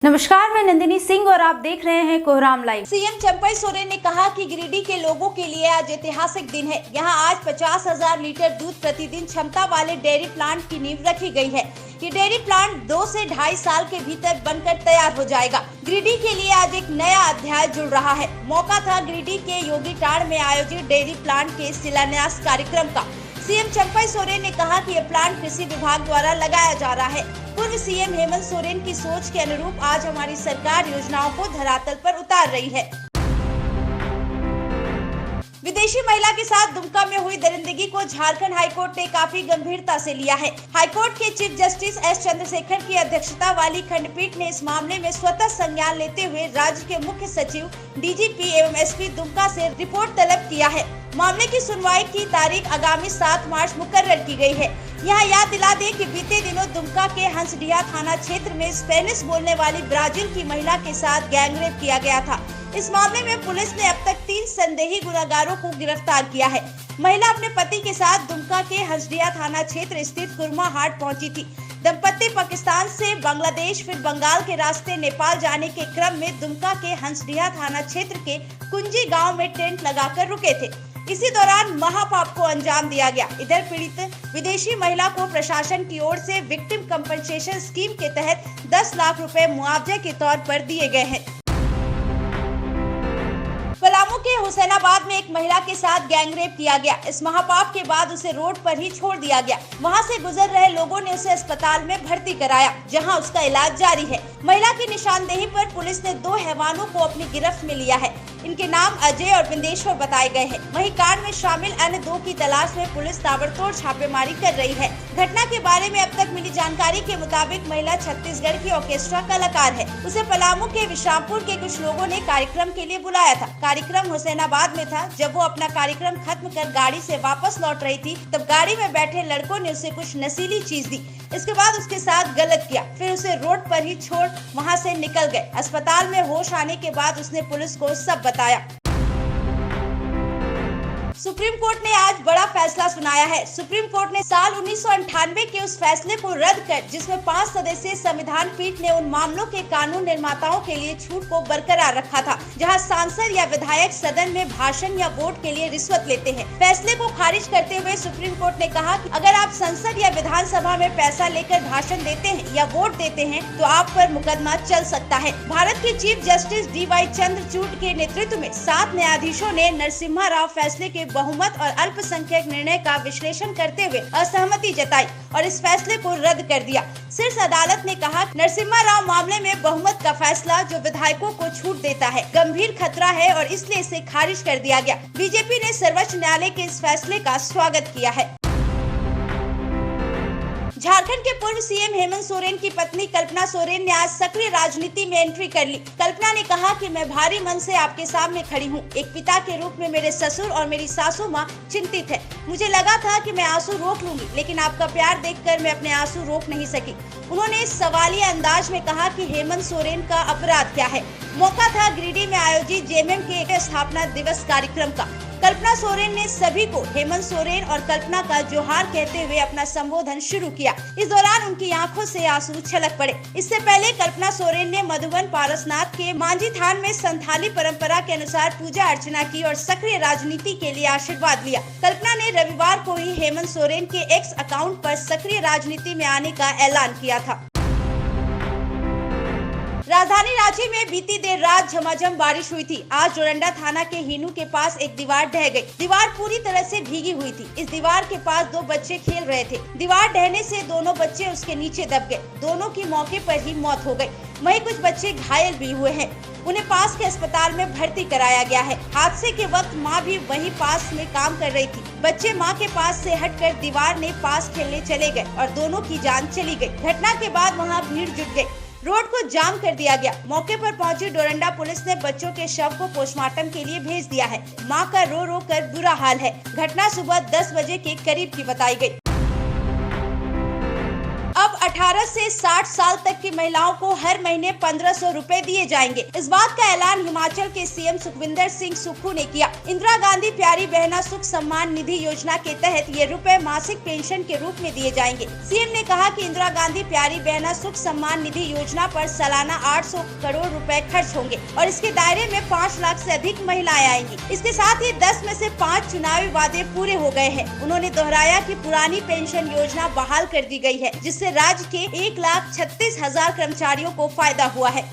नमस्कार, मैं नंदिनी सिंह और आप देख रहे हैं कोहराम लाइव। सीएम चंपई सोरेन ने कहा कि गिरिडीह के लोगों के लिए आज ऐतिहासिक दिन है। यहां आज 50,000 लीटर दूध प्रतिदिन क्षमता वाले डेयरी प्लांट की नींव रखी गई है। ये डेयरी प्लांट 2 से 2.5 साल के भीतर बनकर तैयार हो जाएगा। गिरिडीह के लिए आज एक नया अध्याय जुड़ रहा है। मौका था गिरिडीह के योगीटाड़ में आयोजित डेयरी प्लांट के शिलान्यास कार्यक्रम का। सीएम चंपई सोरेन ने कहा कि यह प्लांट कृषि विभाग द्वारा लगाया जा रहा है। पूर्व सीएम हेमंत सोरेन की सोच के अनुरूप आज हमारी सरकार योजनाओं को धरातल पर उतार रही है। विदेशी महिला के साथ दुमका में हुई दरिंदगी को झारखंड हाईकोर्ट ने काफी गंभीरता से लिया है। हाईकोर्ट के चीफ जस्टिस एस चंद्रशेखर की अध्यक्षता वाली खंडपीठ ने इस मामले में स्वतः संज्ञान लेते हुए राज्य के मुख्य सचिव, डीजीपी एवं एसपी दुमका से रिपोर्ट तलब किया है। मामले की सुनवाई की तारीख आगामी 7 मार्च मुकर्रर की गई है। यहाँ याद दिला दें कि बीते दिनों दुमका के हंसडीहा थाना क्षेत्र में स्पेनिश बोलने वाली ब्राजील की महिला के साथ गैंगरेप किया गया था। इस मामले में पुलिस ने अब तक 3 संदेही गुनाहगारों को गिरफ्तार किया है। महिला अपने पति के साथ दुमका के हंसडीहा थाना क्षेत्र स्थित कुरमा हाट पहुंची थी। दंपत्ति पाकिस्तान से बांग्लादेश फिर बंगाल के रास्ते नेपाल जाने के क्रम में दुमका के हंसडीहा थाना क्षेत्र के कुंजी गाँव में टेंट लगाकर रुके थे। इसी दौरान महापाप को अंजाम दिया गया। इधर पीड़ित विदेशी महिला को प्रशासन की ओर से विक्टिम कंपनसेशन स्कीम के तहत 10 लाख रुपए मुआवजे के तौर पर दिए गए हैं। पलामू के हुसैनाबाद में एक महिला के साथ गैंगरेप किया गया। इस महापाप के बाद उसे रोड पर ही छोड़ दिया गया। वहां से गुजर रहे लोगों ने उसे अस्पताल में भर्ती कराया, जहां उसका इलाज जारी है। महिला की निशानदेही पर पुलिस ने 2 हैवानों को अपनी गिरफ्त में लिया है। इनके नाम अजय और बिंदेश्वर बताए गए हैं। वहीं कांड में शामिल अन्य 2 की तलाश में पुलिस ताबड़तोड़ छापेमारी कर रही है। घटना के बारे में अब तक मिली जानकारी के मुताबिक महिला छत्तीसगढ़ की ऑर्केस्ट्रा कलाकार है। उसे पलामू के विश्रामपुर के कुछ लोगों ने कार्यक्रम के लिए बुलाया था। कार्यक्रम हुसैनाबाद में था। जब वो अपना कार्यक्रम खत्म कर गाड़ी से वापस लौट रही थी, तब गाड़ी में बैठे लड़कों ने उसे कुछ नशीली चीज दी। इसके बाद उसके साथ गलत किया, फिर उसे रोड पर ही छोड़ वहां से निकल गए। अस्पताल में होश आने के बाद उसने पुलिस को सब बताया। सुप्रीम कोर्ट ने आज बड़ा फैसला सुनाया है। सुप्रीम कोर्ट ने साल 1998 के उस फैसले को रद्द कर, जिसमें 5 सदस्यीय संविधान पीठ ने उन मामलों के कानून निर्माताओं के लिए छूट को बरकरार रखा था, जहां सांसद या विधायक सदन में भाषण या वोट के लिए रिश्वत लेते हैं। फैसले को खारिज करते हुए सुप्रीम कोर्ट ने कहा कि अगर आप संसद या विधानसभा में पैसा लेकर भाषण देते हैं या वोट देते हैं, तो आप पर मुकदमा चल सकता है। भारत के चीफ जस्टिस DY चंद्रचूड़ के नेतृत्व में 7 न्यायाधीशों ने नरसिम्हा राव फैसले के बहुमत और अल्पसंख्यक निर्णय का विश्लेषण करते हुए असहमति जताई और इस फैसले को रद्द कर दिया। शीर्ष अदालत ने कहा, नरसिम्हा राव मामले में बहुमत का फैसला जो विधायकों को छूट देता है गंभीर खतरा है और इसलिए इसे खारिज कर दिया गया। बीजेपी ने सर्वोच्च न्यायालय के इस फैसले का स्वागत किया है। झारखंड के पूर्व सीएम हेमंत सोरेन की पत्नी कल्पना सोरेन ने आज सक्रिय राजनीति में एंट्री कर ली। कल्पना ने कहा कि मैं भारी मन से आपके सामने खड़ी हूँ। एक पिता के रूप में मेरे ससुर और मेरी सासू माँ चिंतित है। मुझे लगा था कि मैं आंसू रोक लूंगी, लेकिन आपका प्यार देखकर मैं अपने आंसू रोक नहीं सकी। उन्होंने इस सवालिया अंदाज में कहा कि हेमंत सोरेन का अपराध क्या है। मौका था गिरिडीह में आयोजित जेएमएम के स्थापना दिवस कार्यक्रम का। कल्पना सोरेन ने सभी को हेमंत सोरेन और कल्पना का जोहार कहते हुए अपना संबोधन शुरू किया। इस दौरान उनकी आंखों से आंसू छलक पड़े। इससे पहले कल्पना सोरेन ने मधुबन पारसनाथ के मांझी थान में संथाली परंपरा के अनुसार पूजा अर्चना की और सक्रिय राजनीति के लिए आशीर्वाद लिया। कल्पना ने रविवार को ही हेमंत सोरेन के एक्स अकाउंट पर सक्रिय राजनीति में आने का ऐलान किया था। राजधानी रांची में बीती देर रात झमाझम बारिश हुई थी। आज जोरंडा थाना के हिनू के पास एक दीवार ढह गई। दीवार पूरी तरह से भीगी हुई थी। इस दीवार के पास 2 बच्चे खेल रहे थे। दीवार ढहने से दोनों बच्चे उसके नीचे दब गए। दोनों की मौके पर ही मौत हो गई। वहीं कुछ बच्चे घायल भी हुए हैं। उन्हें पास के अस्पताल में भर्ती कराया गया है। हादसे के वक्त मां भी वहीं पास में काम कर रही थी। बच्चे मां के पास से हटकर दीवार ने पास खेलने चले गए और दोनों की जान चली गई। घटना के बाद वहां भीड़ जुट गई। रोड को जाम कर दिया गया। मौके पर पहुंची डोरंडा पुलिस ने बच्चों के शव को पोस्टमार्टम के लिए भेज दिया है। मां का रो रो कर बुरा हाल है। घटना सुबह 10 बजे के करीब की बताई गई। अब 18 18 से 60 साल तक की महिलाओं को हर महीने 1500 रुपए दिए जाएंगे। इस बात का ऐलान हिमाचल के सीएम सुखविंदर सिंह सुक्खू ने किया। इंदिरा गांधी प्यारी बहना सुख सम्मान निधि योजना के तहत ये रुपए मासिक पेंशन के रूप में दिए जाएंगे। सीएम ने कहा कि इंदिरा गांधी प्यारी बहना सुख सम्मान निधि योजना पर सालाना 800 करोड़ रुपए खर्च होंगे और इसके दायरे में 5 लाख से अधिक महिलाएं आएंगी। इसके साथ ही 10 में से 5 चुनावी वादे पूरे हो गए हैं। उन्होंने दोहराया कि पुरानी पेंशन योजना बहाल कर दी गई है, जिससे राज्य के 1,36,000 कर्मचारियों को फायदा हुआ है।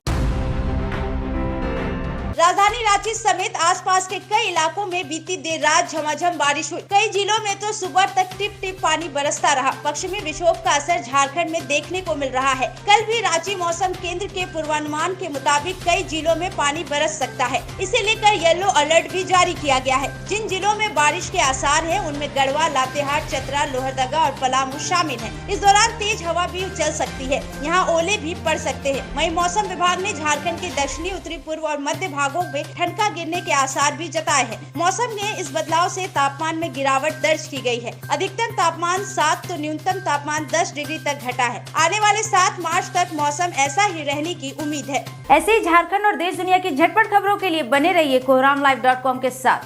राजधानी रांची समेत आसपास के कई इलाकों में बीती देर रात झमाझम बारिश हुई। कई जिलों में तो सुबह तक टिप टिप पानी बरसता रहा। पश्चिमी विक्षोभ का असर झारखंड में देखने को मिल रहा है। कल भी रांची मौसम केंद्र के पूर्वानुमान के मुताबिक कई जिलों में पानी बरस सकता है। इसे लेकर येलो अलर्ट भी जारी किया गया है। जिन जिलों में बारिश के आसार है उनमें गढ़वा, लातेहार, चतरा, लोहरदगा और पलामू शामिल है। इस दौरान तेज हवा भी चल सकती है। यहाँ ओले भी पड़ सकते हैं। वहीं मौसम विभाग ने झारखंड के दक्षिणी, उत्तरी पूर्व और मध्य भागों में ठंडा गिरने के आसार भी जताए हैं। मौसम में इस बदलाव से तापमान में गिरावट दर्ज की गई है। अधिकतम तापमान 7 तो न्यूनतम तापमान 10 डिग्री तक घटा है। आने वाले 7 मार्च तक मौसम ऐसा ही रहने की उम्मीद है। ऐसे ही झारखंड और देश दुनिया की झटपट खबरों के लिए बने रहिए कोहरामलाइव.com के साथ।